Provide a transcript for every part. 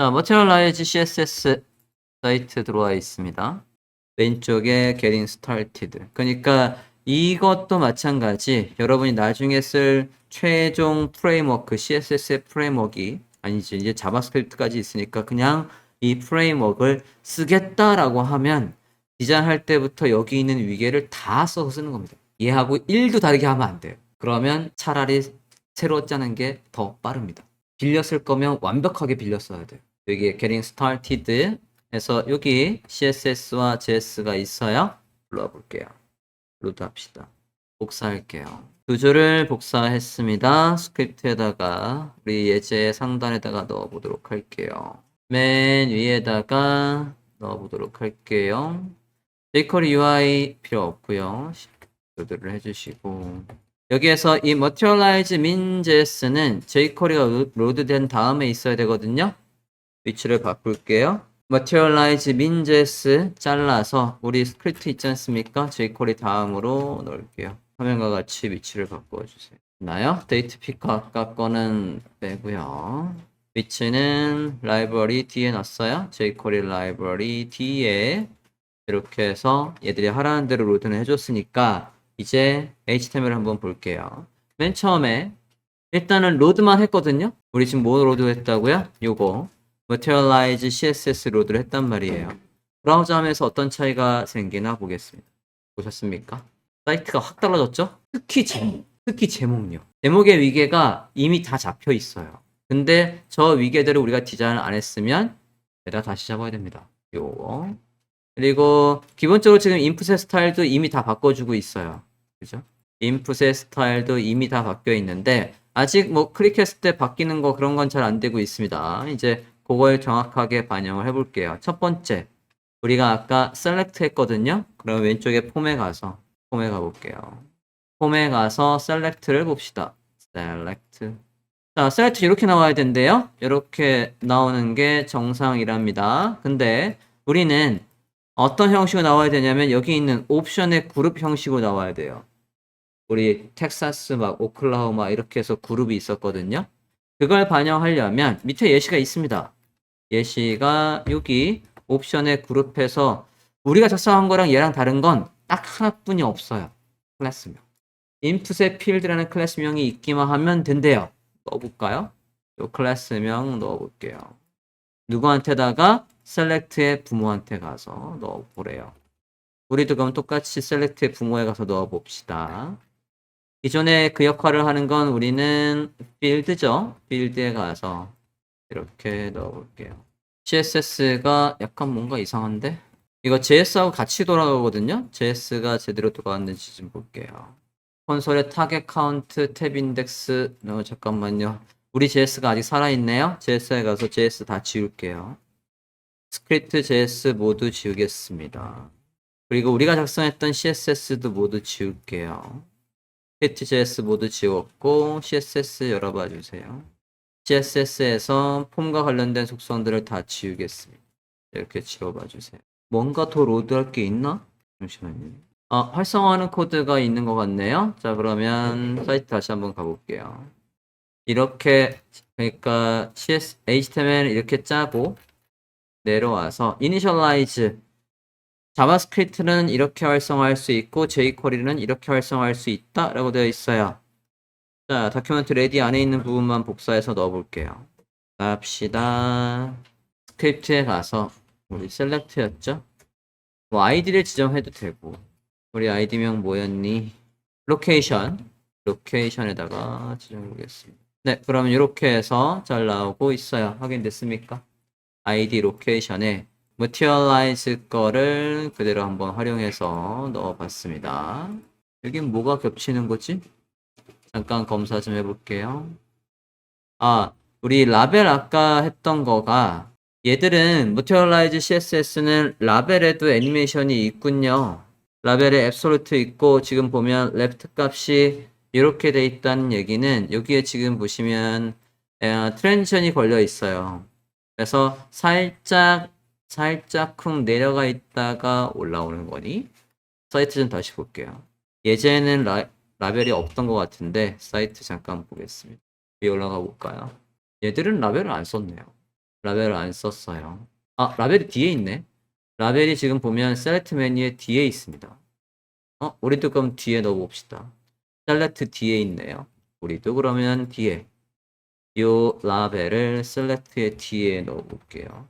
자, Materialize CSS 사이트 들어와 있습니다. 왼쪽에 Getting Started. 그러니까 이것도 마찬가지. 여러분이 나중에 쓸 최종 프레임워크, CSS의 프레임워크이 아니지, 이제 자바스크립트까지 있으니까 그냥 이 프레임워크를 쓰겠다라고 하면 디자인할 때부터 여기 있는 위계를 다 써서 쓰는 겁니다. 얘하고 1도 다르게 하면 안 돼요. 그러면 차라리 새로 짜는 게 더 빠릅니다. 빌려 쓸 거면 완벽하게 빌려 써야 돼요. 여기 Getting Started 해서 여기 CSS와 JS가 있어요. 불러볼게요. 로드 합시다. 복사할게요. 두 줄을 복사했습니다. 스크립트에다가 우리 예제 상단에다가 넣어보도록 할게요. 맨 위에다가 넣어보도록 할게요. jQuery UI 필요 없고요. 로드를 해주시고 여기에서 이 materialize min.js는 jQuery가 로드된 다음에 있어야 되거든요. 위치를 바꿀게요. materialize min.js 잘라서 우리 스크립트 있지 않습니까? jQuery 다음으로 넣을게요. 화면과 같이 위치를 바꿔주세요. 나요? 데이트 피커 아까 거는 빼고요. 위치는 라이브러리 D에 놨어요. jQuery 라이브러리 D에 이렇게 해서 얘들이 하라는 대로 로드는 해줬으니까 이제 HTML 한번 볼게요. 맨 처음에 일단은 로드만 했거든요. 우리 지금 뭐 로드 했다고요? 요거 Materialize CSS 로드를 했단 말이에요. 브라우저 하면서 어떤 차이가 생기나 보겠습니다. 보셨습니까? 사이트가 확 달라졌죠? 특히 제목요. 제목의 위계가 이미 다 잡혀 있어요. 근데 저 위계대로 우리가 디자인을 안 했으면 얘가 다시 잡아야 됩니다. 요거. 그리고 기본적으로 지금 인풋의 스타일도 이미 다 바꿔주고 있어요. 그죠? 인풋의 스타일도 이미 다 바뀌어 있는데 아직 뭐 클릭했을 때 바뀌는 거 그런 건 잘 안 되고 있습니다. 이제 그걸 정확하게 반영을 해볼게요. 첫 번째, 우리가 아까 select 했거든요. 그럼 왼쪽에 폼에 가볼게요. 폼에 가서 select를 봅시다. select. 자, select 이렇게 나와야 된대요. 이렇게 나오는 게 정상이랍니다. 근데 우리는 어떤 형식으로 나와야 되냐면 여기 있는 옵션의 그룹 형식으로 나와야 돼요. 우리 텍사스 막 오클라호마 이렇게 해서 그룹이 있었거든요. 그걸 반영하려면 밑에 예시가 있습니다. 예시가 여기 옵션의 그룹에서 우리가 작성한 거랑 얘랑 다른 건 딱 하나뿐이 없어요. 클래스명. 인풋의 필드라는 클래스명이 있기만 하면 된대요. 넣어볼까요? 요 클래스명 넣어볼게요. 누구한테다가 select의 부모한테 가서 넣어보래요. 우리도 그럼 똑같이 select의 부모에 가서 넣어봅시다. 기존에 그 역할을 하는 건 우리는 field죠. field에 가서 이렇게 넣어볼게요. CSS가 약간 뭔가 이상한데? 이거 JS하고 같이 돌아가거든요. JS가 제대로 돌아갔는지 좀 볼게요. 콘솔의 타겟 카운트 탭 인덱스 잠깐만요. 우리 JS가 아직 살아있네요. JS에 가서 JS 다 지울게요. 스크립트 JS 모두 지우겠습니다. 그리고 우리가 작성했던 CSS도 모두 지울게요. 스크립트 JS 모두 지웠고 CSS 열어봐 주세요. CSS에서 폼과 관련된 속성들을 다 지우겠습니다. 이렇게 지워봐 주세요. 뭔가 더 로드할 게 있나? 잠시만요. 활성화하는 코드가 있는 것 같네요. 자, 그러면 사이트 다시 한번 가볼게요. 이렇게, 그러니까 HTML 이렇게 짜고 내려와서 initialize 자바스크립트는 이렇게 활성화할 수 있고 jQuery는 이렇게 활성화할 수 있다 라고 되어 있어요. 자, 다큐멘트 레디 안에 있는 부분만 복사해서 넣어볼게요. 갑시다. 스크립트에 가서 우리 셀렉트였죠? 뭐 아이디를 지정해도 되고 우리 아이디명 뭐였니? 로케이션에다가 지정해 보겠습니다. 네, 그러면 이렇게 해서 잘 나오고 있어요. 확인됐습니까? 아이디 로케이션에 materialize 거를 그대로 한번 활용해서 넣어봤습니다. 여긴 뭐가 겹치는 거지? 잠깐 검사 좀 해볼게요. 우리 라벨 아까 했던 거가 얘들은 materialize CSS는 라벨에도 애니메이션이 있군요. 라벨에 absolute 있고 지금 보면 left 값이 이렇게 돼 있다는 얘기는 여기에 지금 보시면 트랜지션이 걸려 있어요. 그래서 살짝 쿵 내려가 있다가 올라오는 거니? 사이트 좀 다시 볼게요. 예전에는 라벨이 없던 것 같은데 사이트 잠깐 보겠습니다. 위에 올라가 볼까요? 얘들은 라벨을 안 썼네요. 라벨을 안 썼어요. 아, 라벨이 뒤에 있네. 라벨이 지금 보면 셀렉트 메뉴의 뒤에 있습니다. 우리도 그럼 뒤에 넣어봅시다. 셀렉트 뒤에 있네요. 우리도 그러면 뒤에 요 라벨을 셀렉트의 뒤에 넣어볼게요.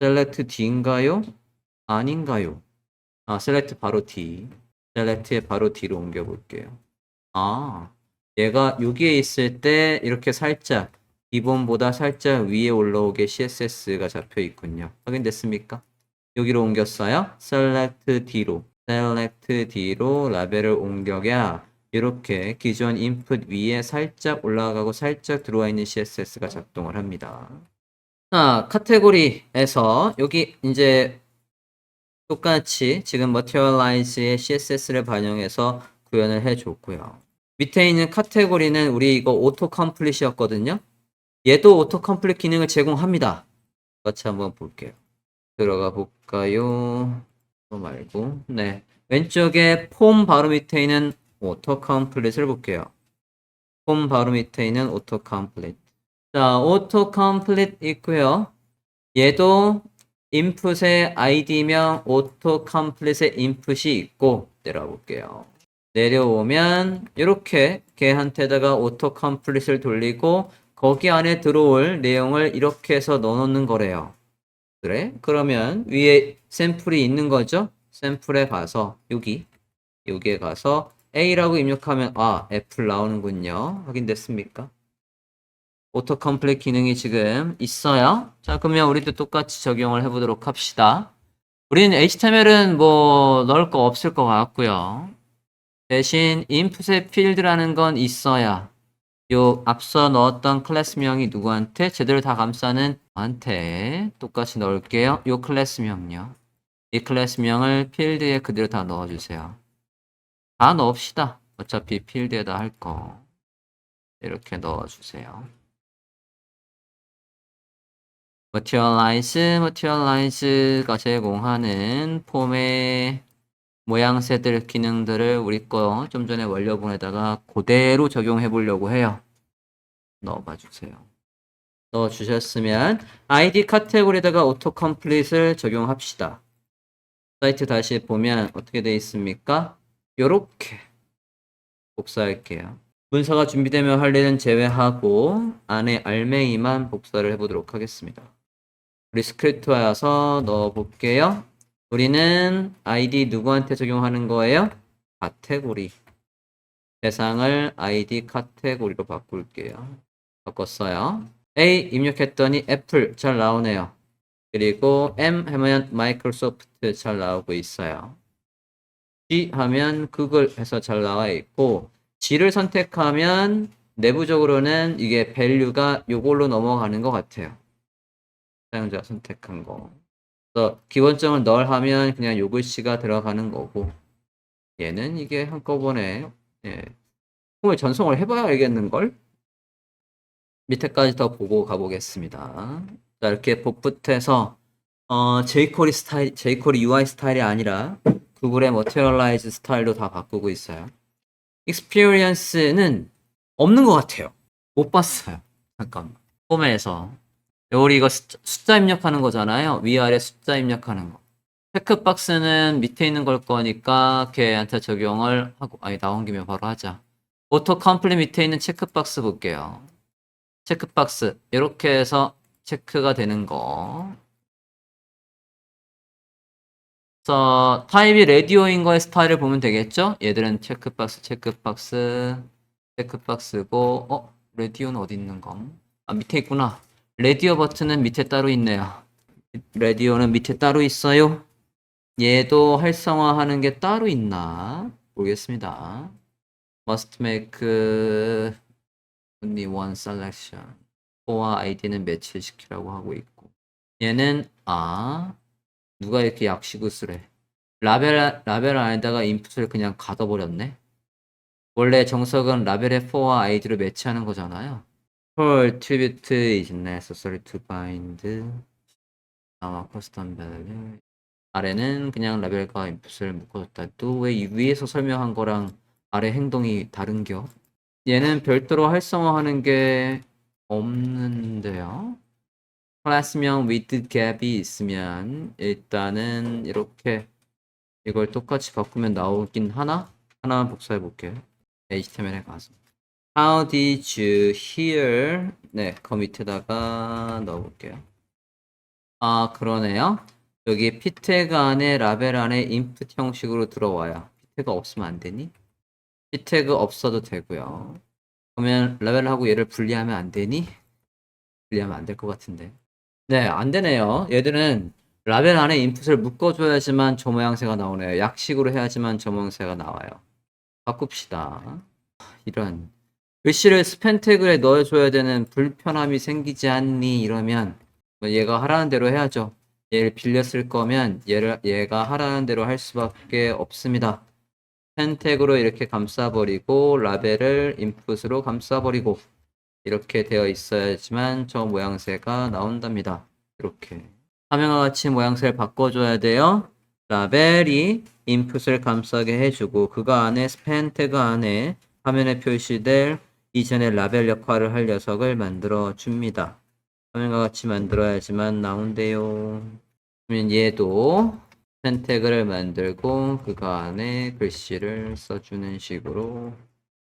셀렉트 D인가요? 아닌가요? 아, 셀렉트 바로 D. 셀렉트의 바로 뒤로 옮겨볼게요. 아, 얘가 여기에 있을 때 이렇게 살짝 기본보다 살짝 위에 올라오게 CSS가 잡혀 있군요. 확인됐습니까? 여기로 옮겼어요. Select D로. Select D로 라벨을 옮겨야 이렇게 기존 인풋 위에 살짝 올라가고 살짝 들어와 있는 CSS가 작동을 합니다. 자, 카테고리에서 여기 이제 똑같이 지금 Materialize의 CSS를 반영해서 구현을 해줬고요. 밑에 있는 카테고리는 우리 이거 오토 컴플릿이었거든요. 얘도 오토 컴플릿 기능을 제공합니다. 같이 한번 볼게요. 들어가 볼까요? 말고 네, 왼쪽에 폼 바로 밑에 있는 오토 컴플릿을 볼게요. 폼 바로 밑에 있는 오토 컴플릿. 자, 오토 컴플릿 있고요. 얘도 인풋의 아이디명 오토 컴플릿의 인풋이 있고 내려볼게요. 내려오면 이렇게 걔한테다가 오토 컴플릿을 돌리고 거기 안에 들어올 내용을 이렇게 해서 넣어놓는 거래요. 그래? 그러면 위에 샘플이 있는 거죠? 샘플에 가서 여기에 가서 A라고 입력하면 애플 나오는군요. 확인됐습니까? 오토 컴플릿 기능이 지금 있어요. 자, 그러면 우리도 똑같이 적용을 해보도록 합시다. 우리는 HTML은 뭐 넣을 거 없을 것 같고요. 대신 input의 필드라는 건 있어야 요 앞서 넣었던 클래스명이 누구한테 제대로 다 감싸는 한테 똑같이 넣을게요. 요 클래스명요. 이 클래스명을 필드에 그대로 다 넣어주세요. 다 넣읍시다. 어차피 필드에다 할 거. 이렇게 넣어주세요. Materialize가 제공하는 폼의 모양새들 기능들을 우리 거 좀 전에 원료본에다가 그대로 적용해 보려고 해요. 넣어봐 주세요. 넣어 주셨으면 ID 카테고리에다가 오토 컴플릿을 적용합시다. 사이트 다시 보면 어떻게 되어 있습니까? 요렇게 복사할게요. 문서가 준비되면 할 일은 제외하고 안에 알맹이만 복사를 해보도록 하겠습니다. 우리 스크립트 와서 넣어볼게요. 우리는 ID 누구한테 적용하는 거예요? 카테고리. 대상을 ID 카테고리로 바꿀게요. 바꿨어요. A 입력했더니 애플 잘 나오네요. 그리고 M 하면 마이크로소프트 잘 나오고 있어요. G 하면 구글 해서 잘 나와 있고 G를 선택하면 내부적으로는 이게 밸류가 요걸로 넘어가는 것 같아요. 사용자가 선택한 거. 그래서 기본적으로 널 하면 그냥 요 글씨가 들어가는 거고 얘는 이게 한꺼번에 폼을 전송을 해봐야 알겠는걸? 밑에까지 더 보고 가보겠습니다. 자, 이렇게 복붙해서 jQuery UI 스타일이 아니라 구글의 Materialize 스타일로 다 바꾸고 있어요. Experience는 없는 것 같아요. 못 봤어요. 잠깐만. 폼에서 우리 이거 숫자 입력하는 거잖아요. 위아래 숫자 입력하는 거. 체크박스는 밑에 있는 걸 거니까 걔한테 적용을 하고 나온 김에 바로 하자. 오토 컴플릿 밑에 있는 체크박스 볼게요. 체크박스 이렇게 해서 체크가 되는 거. 그래서 타입이 라디오인 거의 스타일을 보면 되겠죠? 얘들은 체크박스고 라디오는 어디 있는 검? 밑에 있구나. 라디오 버튼은 밑에 따로 있네요. 라디오는 밑에 따로 있어요. 얘도 활성화하는 게 따로 있나? 모르겠습니다. Must make only one selection. 코와 아이디는 매치시키라고 하고 있고. 얘는 누가 이렇게 약시굿을 해. 라벨 안에다가 인풋을 그냥 가둬버렸네. 원래 정석은 라벨의 for와 아이디로 매치하는 거잖아요. for attribute is necessary to bind custom value. 아래는 그냥 라벨과 인풋을 묶어줬다. 또 왜 위에서 설명한 거랑 아래 행동이 다른겨? 얘는 별도로 활성화하는 게 없는데요. 클래스명 with gap이 있으면 일단은 이렇게 이걸 똑같이 바꾸면 나오긴 하나? 하나만 복사해 볼게요. HTML에 가서 How did you hear? 네, 그 밑에다가 넣어볼게요. 아, 그러네요. 여기 p 태그 안에 라벨 안에 input 형식으로 들어와요. p 태그 없으면 안 되니? p 태그 없어도 되고요. 그러면 라벨하고 얘를 분리하면 안 되니? 분리하면 안 될 것 같은데. 네, 안 되네요. 얘들은 라벨 안에 인풋을 묶어줘야지만 저 모양새가 나오네요. 약식으로 해야지만 저 모양새가 나와요. 바꿉시다. 이런 글씨를 스팸 태그에 넣어줘야 되는 불편함이 생기지 않니? 이러면 뭐 얘가 하라는 대로 해야죠. 얘를 빌려 쓸 거면 얘가 하라는 대로 할 수밖에 없습니다. 스팸 태그로 이렇게 감싸버리고 라벨을 인풋으로 감싸버리고 이렇게 되어 있어야지만 저 모양새가 나온답니다. 이렇게 화면과 같이 모양새를 바꿔줘야 돼요. 라벨이 인풋을 감싸게 해주고 그거 안에 스팸 태그 안에 화면에 표시될 이전에 라벨 역할을 할 녀석을 만들어 줍니다. 화면과 같이 만들어야지만 나온대요. 그러면 얘도 스팸 태그를 만들고 그거 안에 글씨를 써주는 식으로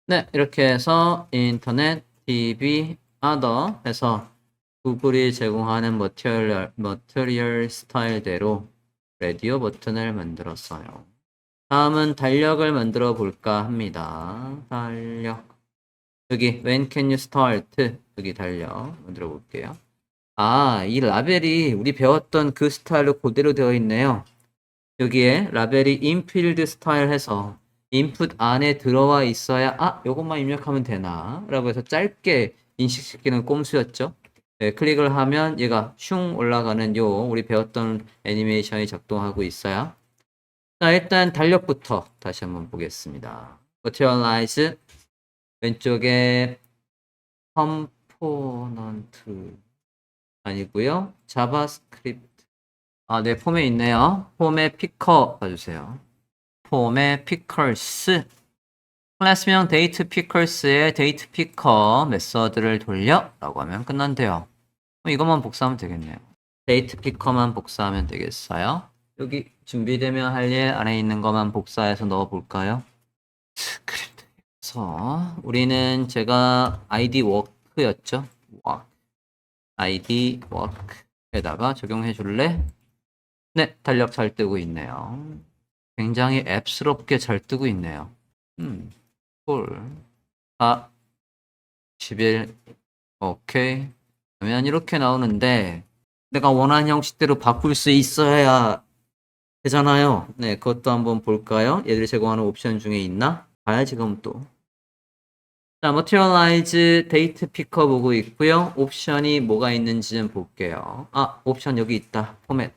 네, 이렇게 해서 인터넷, TV, other 해서 구글이 제공하는 머티리얼 스타일대로 라디오 버튼을 만들었어요. 다음은 달력을 만들어 볼까 합니다. 달력. 여기 When can you start? 여기 달력 만들어 볼게요. 아, 이 라벨이 우리 배웠던 그 스타일로 그대로 되어 있네요. 여기에 라벨이 infield 스타일 해서 input 안에 들어와 있어야 요것만 입력하면 되나? 라고 해서 짧게 인식시키는 꼼수였죠. 네, 클릭을 하면 얘가 슝 올라가는 우리 배웠던 애니메이션이 작동하고 있어요. 자, 일단 달력부터 다시 한번 보겠습니다. Materialize 왼쪽에 컴포넌트 아니고요. 자바스크립트 네, 폼에 있네요. 폼에 피커 봐주세요. 폼에 피커스 클래스명 데이트 피커스의 데이트 피커 메서드를 돌려 라고 하면 끝난대요. 이것만 복사하면 되겠네요. 데이트 피커만 복사하면 되겠어요. 여기 준비되면 할 일 안에 있는 것만 복사해서 넣어 볼까요? 스크립트에서 우리는 제가 id 워크였죠. id 워크에다가 적용해 줄래? 네, 달력 잘 뜨고 있네요. 굉장히 앱스럽게 잘 뜨고 있네요. 콜. 11. 오케이. 그러면 이렇게 나오는데 내가 원하는 형식대로 바꿀 수 있어야 되잖아요. 네, 그것도 한번 볼까요? 얘들이 제공하는 옵션 중에 있나? 봐야지 그럼 또. 자, Materialize 데이트 피커 보고 있고요. 옵션이 뭐가 있는지 좀 볼게요. 옵션 여기 있다. 포맷.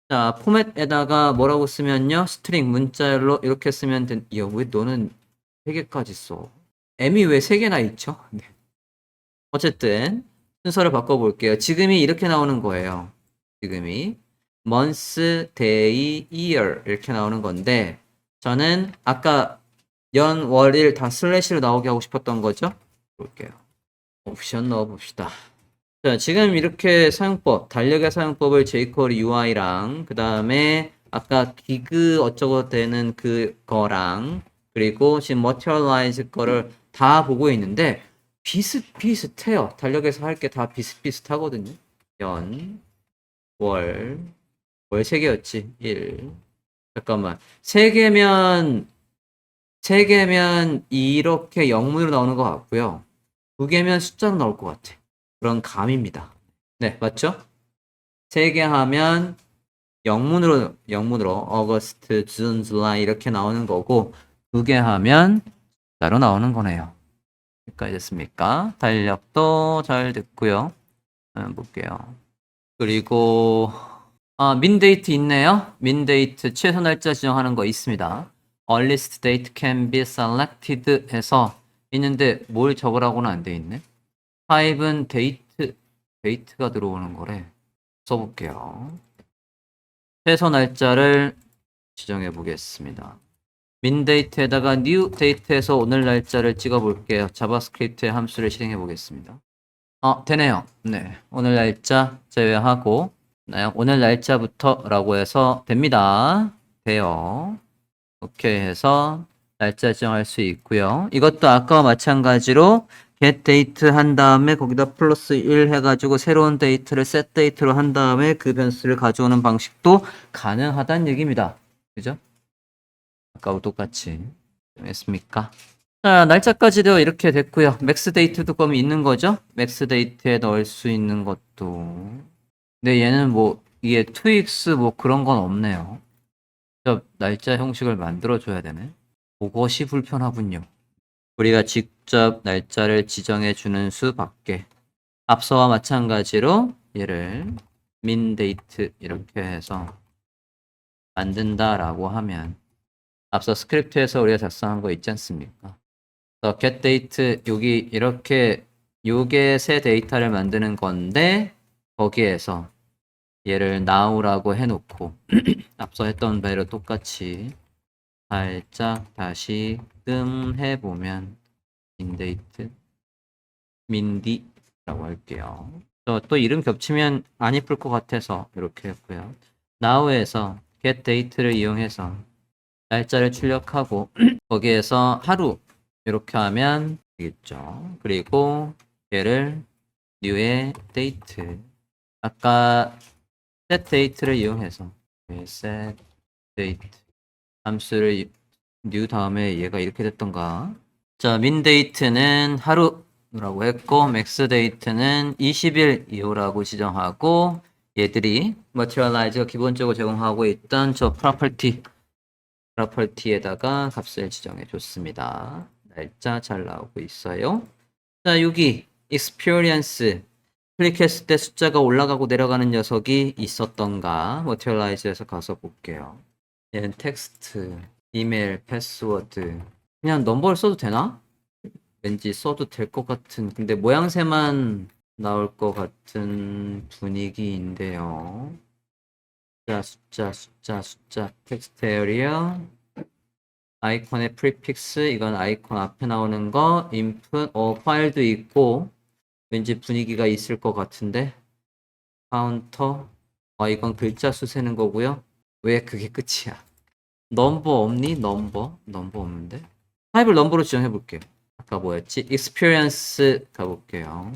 자, 포맷에다가 뭐라고 쓰면요. 스트링 문자열로 이렇게 쓰면 왜 너는 3개까지 써? M이 왜 3개나 있죠? 네. 어쨌든 순서를 바꿔볼게요. 지금이 이렇게 나오는 거예요. 지금이 month, day, year 이렇게 나오는 건데 저는 아까 연, 월, 일 다 슬래시로 나오게 하고 싶었던 거죠. 볼게요. 옵션 넣어봅시다. 자, 지금 이렇게 사용법, 달력의 사용법을 jQuery UI랑 그 다음에 아까 기그 어쩌고 되는 그거랑 그리고 지금 materialize 거를 다 보고 있는데 비슷비슷해요. 달력에서 할 게 다 비슷비슷하거든요. 연, 월 3개였지. 1. 잠깐만. 3개면 이렇게 영문으로 나오는 것 같고요. 2개면 숫자로 나올 것 같아. 그런 감입니다. 네, 맞죠? 3개 하면 영문으로 어거스트, 준, 줄라이 이렇게 나오는 거고 2개 하면 숫자로 나오는 거네요. 여기까지 됐습니까? 달력도 잘 됐고요. 볼게요. 그리고 민데이트 있네요. 민데이트 최소 날짜 지정하는 거 있습니다. earliest date can be selected 해서 있는데 뭘 적으라고는 안 돼 있네. 타입은 데이트가 들어오는 거래. 써볼게요. 최소 날짜를 지정해 보겠습니다. 민데이트에다가 new date에서 오늘 날짜를 찍어 볼게요. 자바스크립트의 함수를 실행해 보겠습니다. 되네요. 네. 오늘 날짜 제외하고, 네, 오늘 날짜부터라고 해서 됩니다. 돼요. 오케이 해서 날짜 지정할 수 있고요. 이것도 아까와 마찬가지로 get date 한 다음에 거기다 플러스 1 해가지고 새로운 데이트를 set date로 한 다음에 그 변수를 가져오는 방식도 가능하다는 얘기입니다. 그죠? 아까와 똑같이 했습니까? 자, 날짜까지도 이렇게 됐고요. 맥스 데이트도 그럼 있는 거죠? 맥스 데이트에 넣을 수 있는 것도. 근데 얘는 뭐 이게 2x 뭐 그런 건 없네요. 직접 날짜 형식을 만들어 줘야 되네. 그것이 불편하군요. 우리가 직접 날짜를 지정해 주는 수밖에. 앞서와 마찬가지로 얘를 min date 이렇게 해서 만든다라고 하면 앞서 스크립트에서 우리가 작성한 거 있지 않습니까? 그래서 get date 여기 이렇게 요게 새 데이터를 만드는 건데 거기에서 얘를 now라고 해놓고 앞서 했던 바로 똑같이 살짝 다시 해보면 인데이트 민디라고 할게요. 또 이름 겹치면 안 이쁠 것 같아서 이렇게 했고요. now에서 get date를 이용해서 날짜를 출력하고 거기에서 하루 이렇게 하면 되겠죠. 그리고 얘를 new의 date 아까 set date를 이용해서 set date 함수를 new 다음에 얘가 이렇게 됐던가. 자, min date는 하루라고 했고 max date는 20일 이후라고 지정하고 얘들이 materialize가 기본적으로 제공하고 있던 저 property에다가 값을 지정해 줬습니다. 날짜 잘 나오고 있어요. 자, 여기 experience 클릭했을 때 숫자가 올라가고 내려가는 녀석이 있었던가 materialize에서 가서 볼게요. 얘는 텍스트, 이메일, 패스워드 그냥 넘버를 써도 되나? 왠지 써도 될 것 같은 근데 모양새만 나올 것 같은 분위기인데요. 숫자 텍스트 에리어 아이콘의 프리픽스 이건 아이콘 앞에 나오는 거 인풋 파일도 있고 왠지 분위기가 있을 것 같은데 카운터 이건 글자 수 세는 거고요. 왜 그게 끝이야? 넘버 없니? 넘버 없는데 타입을 넘버로 지정해 볼게요. 아까 뭐였지? experience 가볼게요.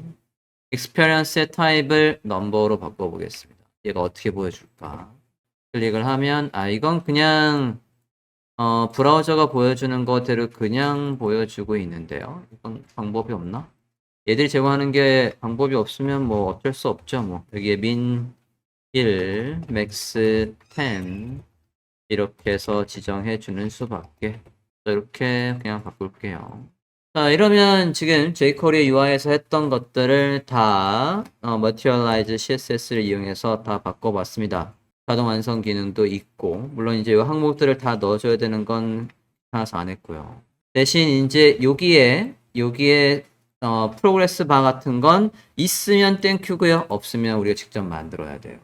experience의 타입을 넘버로 바꿔보겠습니다. 얘가 어떻게 보여줄까? 클릭을 하면 이건 그냥 브라우저가 보여주는 거대로 그냥 보여주고 있는데요. 이건 방법이 없나? 얘들이 제공하는 게 방법이 없으면 뭐 어쩔 수 없죠. 뭐 여기에 min 1, max 10 이렇게 해서 지정해 주는 수밖에. 이렇게 그냥 바꿀게요. 자, 이러면 지금 jQuery UI에서 했던 것들을 다 Materialize CSS를 이용해서 다 바꿔봤습니다. 자동 완성 기능도 있고 물론 이제 이 항목들을 다 넣어줘야 되는 건 하나서 안 했고요. 대신 이제 여기에 프로그레스 바 같은 건 있으면 땡큐고요. 없으면 우리가 직접 만들어야 돼요.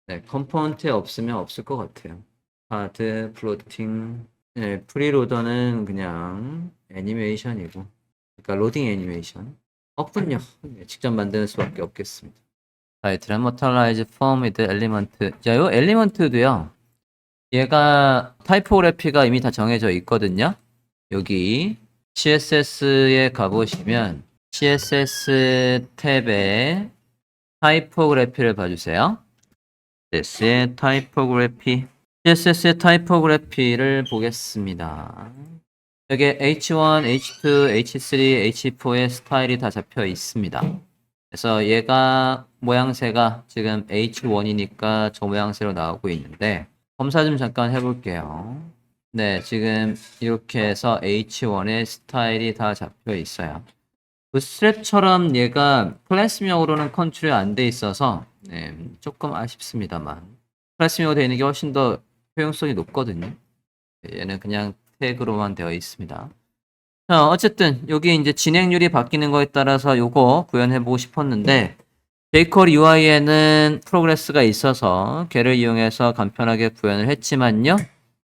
네, 컴포넌트에 없으면 없을 것 같아요. 하드, 플로팅, 네, 프리로더는 그냥 애니메이션이고 그러니까 로딩 애니메이션 없군요. 네, 직접 만드는 수밖에 없겠습니다. 타이틀은 Materialize Form with Element. 자, 요 엘리먼트도요. 얘가 타이포그래피가 이미 다 정해져 있거든요. 여기 CSS에 가보시면 CSS 탭에 타이포그래피를 봐주세요. CSS의 타이포그래피 CSS의 타이포그래피를 보겠습니다. 여기 H1, H2, H3, H4의 스타일이 다 잡혀 있습니다. 그래서 얘가 모양새가 지금 H1이니까 저 모양새로 나오고 있는데 검사 좀 잠깐 해볼게요. 네, 지금 이렇게 해서 H1의 스타일이 다 잡혀 있어요. 부스트랩처럼 얘가 클래스명으로는 컨트롤이 안 돼 있어서 네, 조금 아쉽습니다만 클래스명으로 되어 있는 게 훨씬 더 효용성이 높거든요. 얘는 그냥 태그로만 되어 있습니다. 자, 어쨌든 여기 이제 진행률이 바뀌는 거에 따라서 요거 구현해보고 싶었는데 jQuery UI에는 프로그레스가 있어서 걔를 이용해서 간편하게 구현을 했지만요.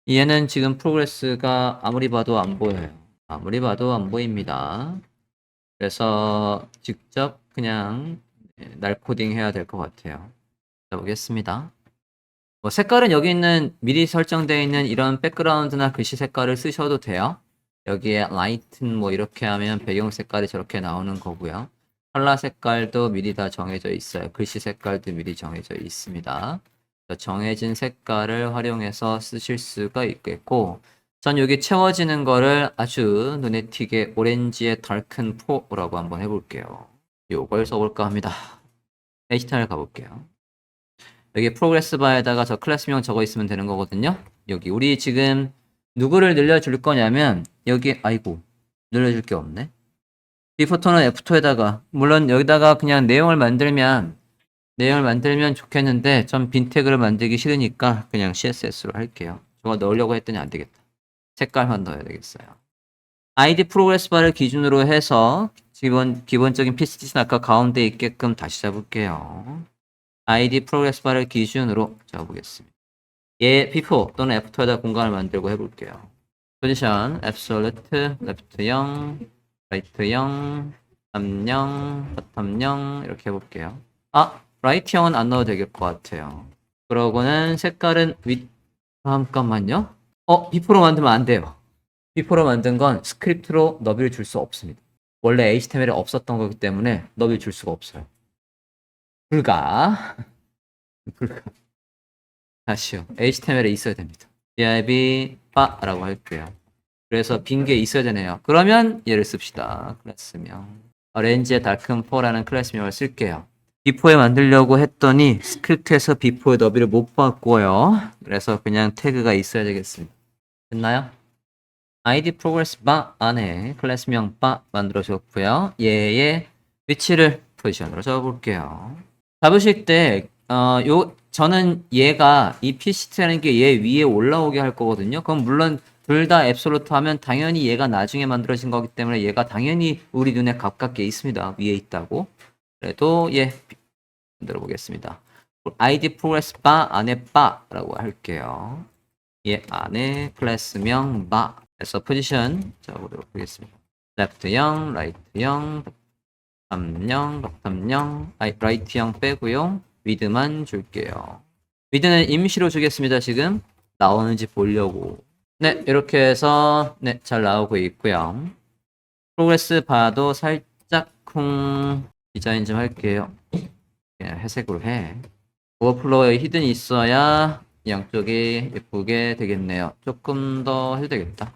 얘는 지금 프로그레스가 아무리 봐도 안 보여요. 아무리 봐도 안 보입니다. 그래서 직접 그냥 날 코딩 해야 될 것 같아요. 자, 보겠습니다. 뭐 색깔은 여기 있는 미리 설정되어 있는 이런 백그라운드나 글씨 색깔을 쓰셔도 돼요. 여기에 라이튼 뭐 이렇게 하면 배경 색깔이 저렇게 나오는 거고요. 컬러 색깔도 미리 다 정해져 있어요. 글씨 색깔도 미리 정해져 있습니다. 정해진 색깔을 활용해서 쓰실 수가 있겠고, 전 여기 채워지는 거를 아주 눈에 띄게 오렌지의 darken 4라고 한번 해볼게요. 요걸 써볼까 합니다. HTML 가볼게요. 여기 프로그레스 바에다가 저 클래스명 적어 있으면 되는 거거든요. 여기 우리 지금 누구를 늘려줄 거냐면 여기 아이고 늘려줄 게 없네. 비포토는 F2에다가 물론 여기다가 그냥 내용을 만들면 좋겠는데 전 빈 태그를 만들기 싫으니까 그냥 CSS로 할게요. 저거 넣으려고 했더니 안 되겠다. 색깔만 넣어야 되겠어요. ID 프로그레스 바를 기준으로 해서 기본적인 PCT는 아까 가운데 있게끔 다시 잡을게요. ID 프로그레스 바를 기준으로 잡아보겠습니다. 얘 before 또는 after에다 공간을 만들고 해볼게요. 포지션 absolute left 0, right 0, top 0, bottom 0 이렇게 해볼게요. 아, right 0은 안 넣어도 될 것 같아요. 그러고는 색깔은 잠깐만요. before로 만들면 안 돼요. before로 만든 건 스크립트로 너비를 줄 수 없습니다. 원래 HTML에 없었던 거기 때문에 너비를 줄 수가 없어요. 불가. 다시요. HTML에 있어야 됩니다. div 바라고 할게요. 그래서 빈 게 있어야 되네요. 그러면 얘를 씁시다. 클래스명. orange의 darken4라는 클래스명을 쓸게요. before에 만들려고 했더니 스크립트에서 before의 너비를 못 바꿔요. 그래서 그냥 태그가 있어야 되겠습니다. 됐나요? id progress 바 안에 클래스명 바 만들어줬고요. 얘의 위치를 포지션으로 적어볼게요. 잡으실 때 저는 얘가 이 PCT라는 게 얘 위에 올라오게 할 거거든요. 그럼 물론 둘 다 앱솔루트 하면 당연히 얘가 나중에 만들어진 거기 때문에 얘가 당연히 우리 눈에 가깝게 있습니다. 위에 있다고. 그래도 얘 만들어 보겠습니다. id progress 바 안에 바라고 할게요. 얘 안에 클래스명 바 에서 포지션 적어보도록 하겠습니다. left 0, right 0, top 0, bottom 0, right 0 빼고요. 위드만 줄게요. 위드는 임시로 주겠습니다. 지금 나오는지 보려고. 네, 이렇게 해서 네, 잘 나오고 있고요. 프로그레스 바도 살짝 디자인 좀 할게요. 그냥 회색으로 해. 오버플로우에 히든이 있어야 양쪽이 예쁘게 되겠네요. 조금 더 해도 되겠다.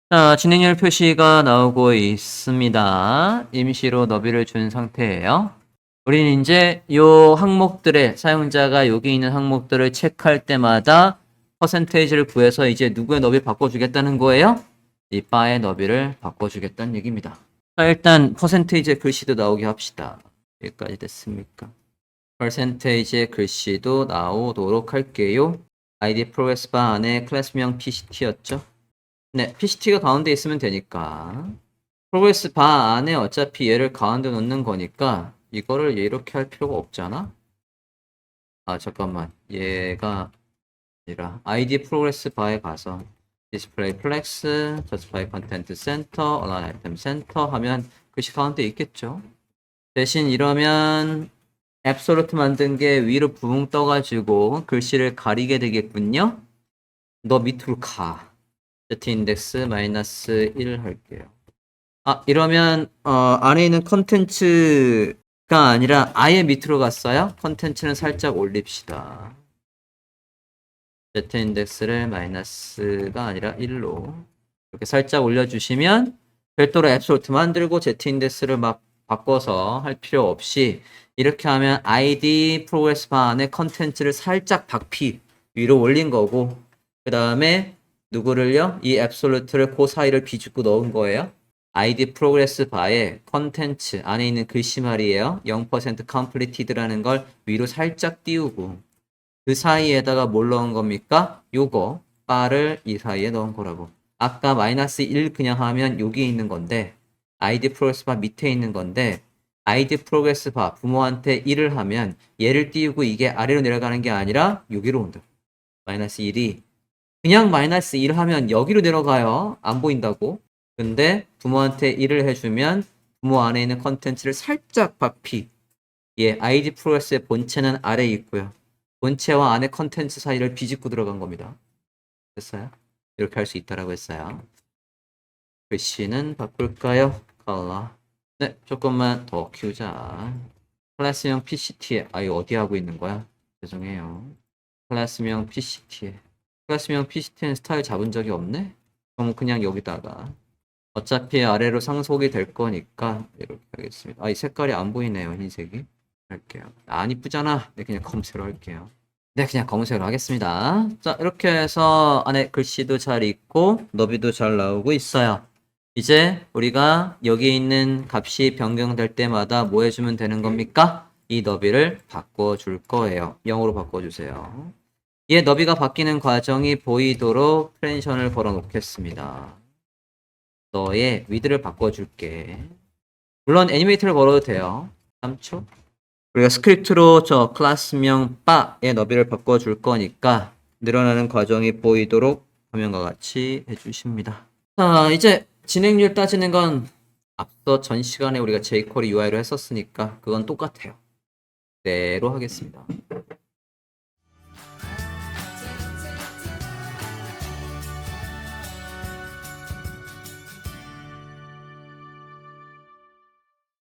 자, 진행열 표시가 나오고 있습니다. 임시로 너비를 준 상태예요. 우리는 이제 요 항목들의 사용자가 여기 있는 항목들을 체크할 때마다 퍼센테이지를 구해서 이제 누구의 너비를 바꿔주겠다는 거예요? 이 바의 너비를 바꿔주겠다는 얘기입니다. 자, 일단 퍼센테이지의 글씨도 나오게 합시다. 여기까지 됐습니까? 퍼센테이지의 글씨도 나오도록 할게요. ID 프로그레스 바 안에 클래스명 PCT였죠? 네, PCT가 가운데 있으면 되니까. 프로그레스 바 안에 어차피 얘를 가운데 놓는 거니까 이거를 이렇게 할 필요가 없잖아? 아, 잠깐만. 얘가 아니라 ID 프로그레스 바에 가서 디스플레이 플렉스, 저스파이 컨텐트 센터, 얼라인 아이템 센터 하면 글씨 가운데 있겠죠? 대신 이러면 앱솔루트 만든 게 위로 붕 떠가지고 글씨를 가리게 되겠군요? 너 밑으로 가. Z 인덱스 마이너스 1 할게요. 아, 이러면 안에 있는 컨텐츠가 아니라 아예 밑으로 갔어요. 컨텐츠는 살짝 올립시다. Z 인덱스를 마이너스가 아니라 1로 이렇게 살짝 올려주시면 별도로 앱솔루트 만들고 Z 인덱스를 막 바꿔서 할 필요 없이 이렇게 하면 ID 프로그레스 바 안에 컨텐츠를 살짝 박피 위로 올린 거고 그 다음에 누구를요? 이 앱솔루트를 그 사이를 비집고 넣은 거예요. ID 프로그레스 바에 컨텐츠 안에 있는 글씨 말이에요. 0% completed라는 걸 위로 살짝 띄우고 그 사이에다가 뭘 넣은 겁니까? 요거 바를 이 사이에 넣은 거라고. 아까 마이너스 1 그냥 하면 여기 있는 건데 ID 프로그레스 바 밑에 있는 건데 ID 프로그레스 바 부모한테 1을 하면 얘를 띄우고 이게 아래로 내려가는 게 아니라 여기로 온다. 마이너스 1이 그냥 마이너스 1 하면 여기로 내려가요. 안 보인다고. 근데 부모한테 1을 해주면 부모 안에 있는 컨텐츠를 살짝 바피. 예, ID 프로그레스의 본체는 아래에 있고요. 본체와 안에 컨텐츠 사이를 비집고 들어간 겁니다. 됐어요? 이렇게 할 수 있다라고 했어요. 글씨는 바꿀까요? 컬러. 네, 조금만 더 키우자. 클래스명 PCT에, 이거 어디 하고 있는 거야? 죄송해요. 클래스명 PCT에. 클래스명 PCT는 스타일 잡은 적이 없네? 그럼 그냥 여기다가. 어차피 아래로 상속이 될 거니까 이렇게 하겠습니다. 이 색깔이 안 보이네요. 흰색이. 할게요. 안 이쁘잖아. 네, 그냥 검색으로 할게요. 네, 그냥 검색으로 하겠습니다. 자, 이렇게 해서 안에 글씨도 잘 있고 너비도 잘 나오고 있어요. 이제 우리가 여기 있는 값이 변경될 때마다 뭐 해주면 되는 겁니까? 이 너비를 바꿔줄 거예요. 0으로 바꿔주세요. 얘 너비가 바뀌는 과정이 보이도록 트랜지션을 걸어 놓겠습니다. 너의 위드를 바꿔줄게. 물론 애니메이터를 걸어도 돼요. 3초. 우리가 스크립트로 저 클래스명 바의 너비를 바꿔줄 거니까 늘어나는 과정이 보이도록 화면과 같이 해주십니다. 자, 이제 진행률 따지는 건 앞서 전 시간에 우리가 jQuery UI로 했었으니까 그건 똑같아요. 그대로 하겠습니다.